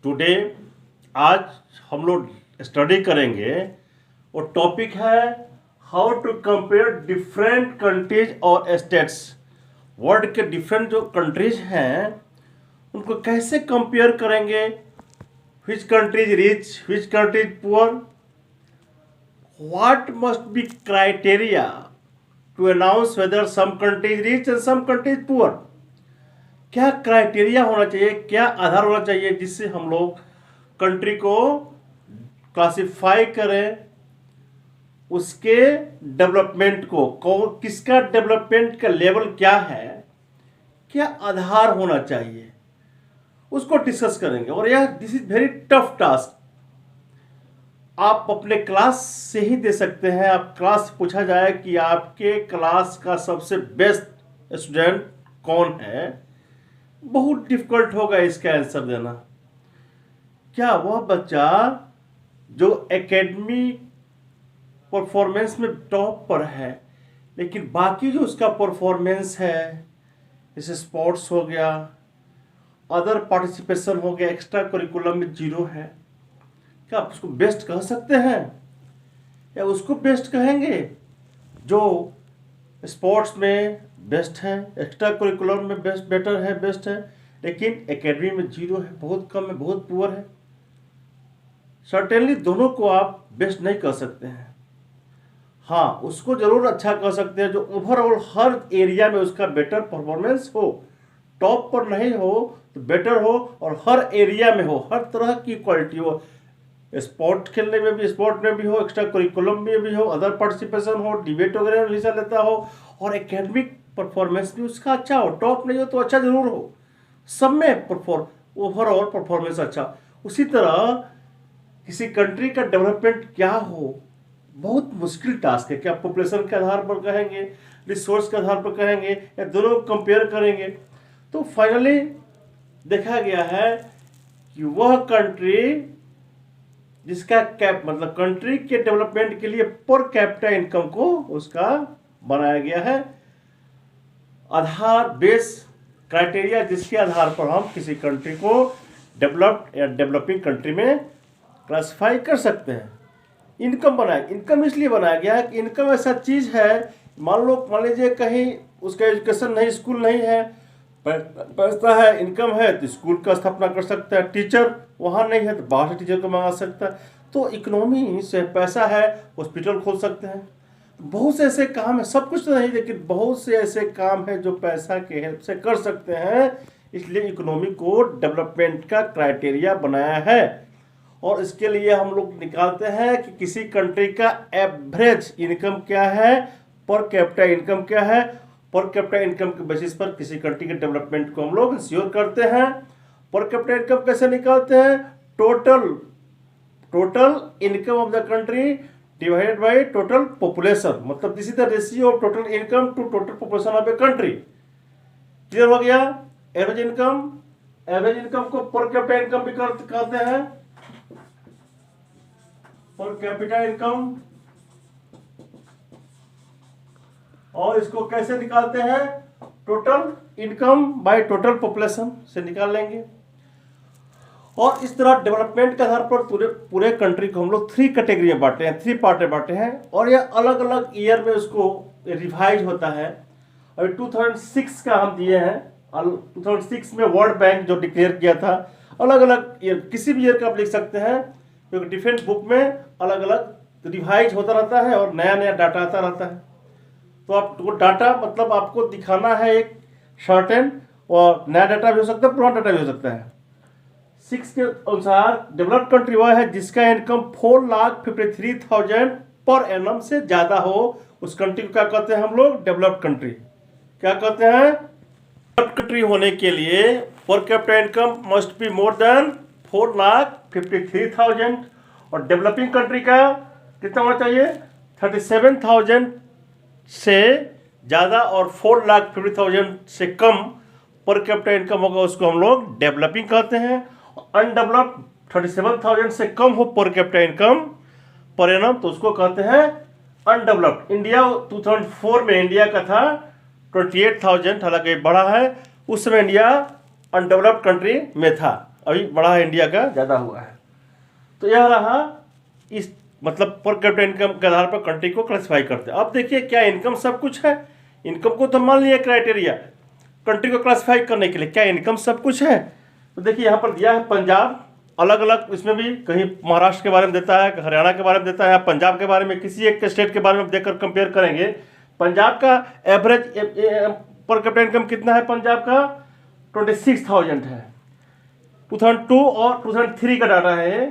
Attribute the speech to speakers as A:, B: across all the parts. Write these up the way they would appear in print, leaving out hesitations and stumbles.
A: Today आज हम लोग स्टडी करेंगे और टॉपिक है how to compare different countries और स्टेट्स। वर्ल्ड के डिफरेंट जो कंट्रीज हैं उनको कैसे कंपेयर करेंगे, which country is rich, which country is poor, what must be criteria to announce whether some country is rich and some country is poor। क्या criteria होना चाहिए, क्या आधार होना चाहिए जिससे हम लोग कंट्री को क्लासिफाई करें, उसके डेवलपमेंट को किसका डेवलपमेंट का लेवल क्या है, क्या आधार होना चाहिए, उसको डिस्कस करेंगे। और यह this is very tough task. आप अपने क्लास से ही दे सकते हैं। आप क्लास पूछा जाए कि आपके क्लास का सबसे बेस्ट स्टूडेंट कौन है, बहुत डिफिकल्ट होगा इसका आंसर देना। क्या वह बच्चा जो एकेडमिक परफॉर्मेंस में टॉप पर है लेकिन बाकी जो उसका परफॉर्मेंस है, जैसे स्पोर्ट्स हो गया, अदर पार्टिसिपेशन हो गया, एक्स्ट्रा करिकुलम में जीरो है, क्या आप उसको बेस्ट कह सकते हैं? या उसको बेस्ट कहेंगे जो स्पोर्ट्स में बेस्ट है, एक्स्ट्रा करिकुलम में बेस्ट है, लेकिन एकेडमी में जीरो है, बहुत कम है, बहुत पुअर है? सर्टेनली दोनों को आप बेस्ट नहीं कह सकते हैं। हाँ, उसको जरूर अच्छा कह सकते हैं जो ओवरऑल हर एरिया में उसका बेटर परफॉर्मेंस हो, टॉप पर नहीं हो तो बेटर हो, और हर एरिया में हो, हर तरह की क्वालिटी हो, स्पोर्ट खेलने में भी, स्पोर्ट में भी हो, एक्स्ट्रा करिकुलम में भी हो, अदर पार्टिसिपेशन हो, डिबेट वगैरह में हिस्सा लेता हो, और एकेडमिक परफॉर्मेंस भी उसका अच्छा हो, टॉप नहीं हो तो अच्छा जरूर हो, सब में ओवरऑल परफॉर्मेंस अच्छा। उसी तरह किसी कंट्री का डेवलपमेंट क्या हो, बहुत मुश्किल टास्क है। क्या पॉपुलेशन के आधार पर कहेंगे, रिसोर्स के आधार पर कहेंगे, या दोनों कंपेयर करेंगे? तो फाइनली देखा गया है कि वह कंट्री जिसका मतलब कंट्री के डेवलपमेंट के लिए पर कैपिटा इनकम को उसका बनाया गया है आधार बेस क्राइटेरिया, जिसके आधार पर हम किसी कंट्री को डेवलप्ड या डेवलपिंग कंट्री में क्लासिफाई कर सकते हैं। इनकम इसलिए बनाया गया है कि इनकम ऐसा चीज है, मान लीजिए कहीं उसका एजुकेशन नहीं, स्कूल नहीं है, पैसा है, इनकम है तो स्कूल का स्थापना कर सकता है। टीचर वहाँ नहीं है तो बाहर से टीचर को मंगा सकता है। तो इकोनॉमी से पैसा है, हॉस्पिटल खोल सकते हैं। बहुत से ऐसे काम है, सब कुछ तो नहीं, लेकिन बहुत से ऐसे काम है जो पैसा के हेल्प से कर सकते हैं। इसलिए इकोनॉमी को डेवलपमेंट का क्राइटेरिया बनाया है। और इसके लिए हम लोग निकालते हैं कि किसी कंट्री का एवरेज इनकम क्या है, पर कैपिटा इनकम क्या है। पर कैपिटा इनकम के बेसिस पर किसी कंट्री के डेवलपमेंट को हम लोग इंश्योर करते हैं। पर कैपिटा इनकम कैसे निकालते हैं? Total income of the country divided by total population, मतलब this is the ratio of total income to total population of a country. Clear हो गया? एवरेज इनकम को पर कैपिटा इनकम भी कहते हैं, पर कैपिटा इनकम। और इसको कैसे निकालते हैं? Total income by total population से निकाल लेंगे। और इस तरह डेवलपमेंट के आधार पर पूरे कंट्री को हम लोग 3 कैटेगरी में बांटे हैं, 3 पार्ट में बांटे हैं, और यह अलग अलग ईयर में उसको रिवाइज होता है। अभी 2006 का हम दिए हैं। 2006 में वर्ल्ड बैंक जो डिक्लेयर किया था, अलग अलग ईयर, किसी भी ईयर का आप लिख सकते हैं, क्योंकि डिफरेंट बुक में अलग अलग रिवाइज होता रहता है और नया नया डाटा आता रहता है। तो आप वो डाटा मतलब आपको दिखाना है एक शॉर्टेन, और नया डाटा भी हो सकता है, पुराना डाटा भी हो सकता है। 6 के अनुसार डेवलप्ड कंट्री वह है जिसका इनकम 4,53,000 पर एनम से ज्यादा हो, उस कंट्री को क्या कहते हैं हम लोग? Developed country. क्या कहते हैं? डेवलप्ड कंट्री होने के लिए per capita income must be more than 4,53,000, और डेवलपिंग कंट्री का कितना होना चाहिए? 37,000 से ज़्यादा, और 4,50,000 से कम पर कैपिटा इनकम होगा, उसको हम लोग डेवलपिंग कहते हैं। अनडेवलप्ड 37,000 से कम हो per capita income per annum तो उसको कहते हैं अनडेवलप्ड। इंडिया 2004 में इंडिया का था 28,000, हालांकि बढ़ा है, उस समय इंडिया अनडेवलप्ड कंट्री में था। अभी बढ़ा है, इंडिया का ज़्यादा हुआ है। तो यह रहा इस मतलब पर कैपिटा इनकम के आधार पर कंट्री को क्लासिफाई करते हैं। अब देखिए, क्या इनकम सब कुछ है? इनकम को तो मान लिया क्राइटेरिया कंट्री को क्लासिफाई करने के लिए, क्या इनकम सब कुछ है? तो देखिए यहाँ पर दिया है पंजाब, अलग अलग इसमें भी कहीं महाराष्ट्र के बारे में देता है, हरियाणा के बारे में देता है, पंजाब के बारे में, किसी एक स्टेट के बारे में देकर कंपेयर करेंगे। पंजाब का एवरेज पर कैपिटा इनकम कितना है? पंजाब का 26,000 है। 2002 और 2003 का डाटा है।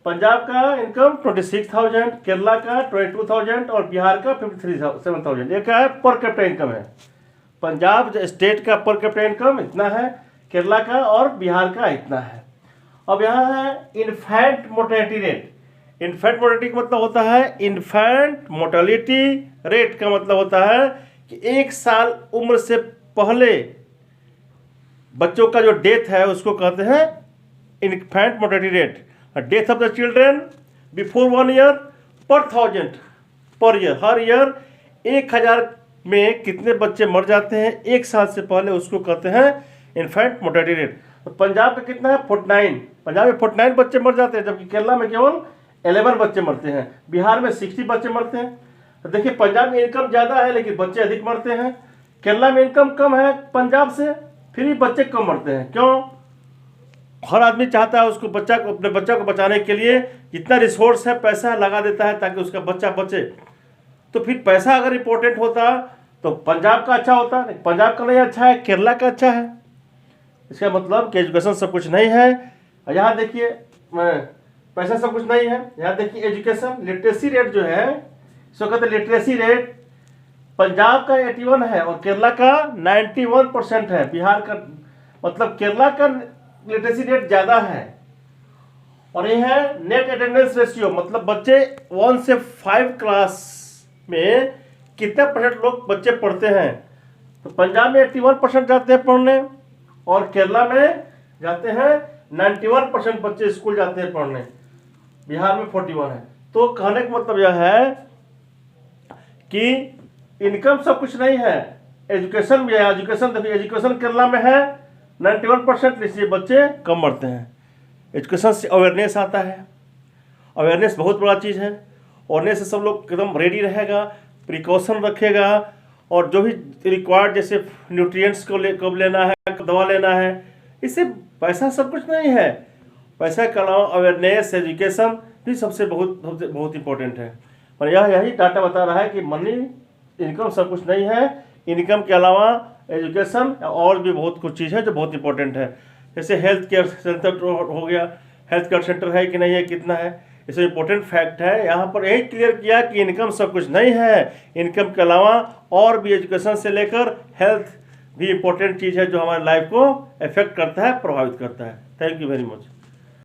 A: पंजाब का इनकम 26,000, केरला का 22,000 और बिहार का 57,000। ये क्या है? पर कैपिटा इनकम है। पंजाब स्टेट का पर कैपिटा इनकम इतना है, केरला का और बिहार का इतना है। अब यहाँ है infant mortality rate. Infant mortality का मतलब होता है, इन्फेंट मोर्टेलिटी रेट का मतलब होता है कि 1 साल उम्र से पहले बच्चों का जो डेथ है उसको कहते हैं infant mortality rate. Death of the children before 1 year पर 1000 पर ईयर, हर ईयर 1000 में कितने बच्चे मर जाते हैं 1 साल से पहले, उसको कहते हैं इन्फेंट मोर्टेलिटी रेट। तो पंजाब का कितना है? 49। पंजाब में 49 बच्चे मर जाते हैं, जबकि केरला में केवल 11 बच्चे मरते हैं, बिहार में 60 बच्चे मरते हैं। तो देखिए, पंजाब में इनकम ज़्यादा है लेकिन बच्चे अधिक मरते हैं, केरला में इनकम कम है पंजाब से, फिर भी बच्चे कम मरते हैं। क्यों? हर आदमी चाहता है उसको अपने बच्चा को बचाने के लिए जितना रिसोर्स है, पैसा लगा देता है ताकि उसका बच्चा बचे। तो फिर पैसा अगर इम्पोर्टेंट होता तो पंजाब का अच्छा होता, नहीं पंजाब का नहीं अच्छा है, केरला का अच्छा है। इसका मतलब कि एजुकेशन सब कुछ नहीं है। यहाँ देखिए पैसा सब कुछ नहीं है। यहाँ देखिए एजुकेशन लिटरेसी रेट जो है, इसको कहते हैं लिटरेसी रेट। पंजाब का 81 है और केरला का 91% है। बिहार का मतलब केरला का लिटरेसी रेट ज़्यादा है। और ये है नेट अटेंडेंस रेशियो, मतलब बच्चे 1 से 5 क्लास में कितने % लोग बच्चे पढ़ते हैं। तो पंजाब में 81% जाते हैं पढ़ने और केरला में जाते हैं 91% बच्चे स्कूल जाते हैं पढ़ने, बिहार में 41 है। तो कहने का मतलब यह है कि इनकम सब कुछ नहीं है, एजुकेशन भी है। एजुकेशन केरला में है 91%, इसलिए बच्चे कम मरते हैं। एजुकेशन से अवेयरनेस आता है, अवेयरनेस बहुत बड़ा चीज़ है। अवेयरनेस से सब लोग एकदम रेडी रहेगा, प्रिकॉशन रखेगा, और जो भी रिक्वायर्ड जैसे न्यूट्रिएंट्स को कब लेना है, कब दवा लेना है, इससे पैसा सब कुछ नहीं है। पैसा के अलावा अवेयरनेस, एजुकेशन भी सबसे बहुत इंपॉर्टेंट है। और यही डाटा बता रहा है कि मनी इनकम सब कुछ नहीं है, इनकम के अलावा एजुकेशन और भी बहुत कुछ चीज़ है जो बहुत इंपॉर्टेंट है। जैसे हेल्थ केयर सेंटर हो गया, हेल्थ केयर सेंटर है कि नहीं है, कितना है, इसमें इंपॉर्टेंट फैक्ट है। यहाँ पर यही क्लियर किया कि इनकम सब कुछ नहीं है, इनकम के अलावा और भी एजुकेशन से लेकर हेल्थ भी इंपॉर्टेंट चीज़ है जो हमारे लाइफ को अफेक्ट करता है, प्रभावित करता है। Thank you very much.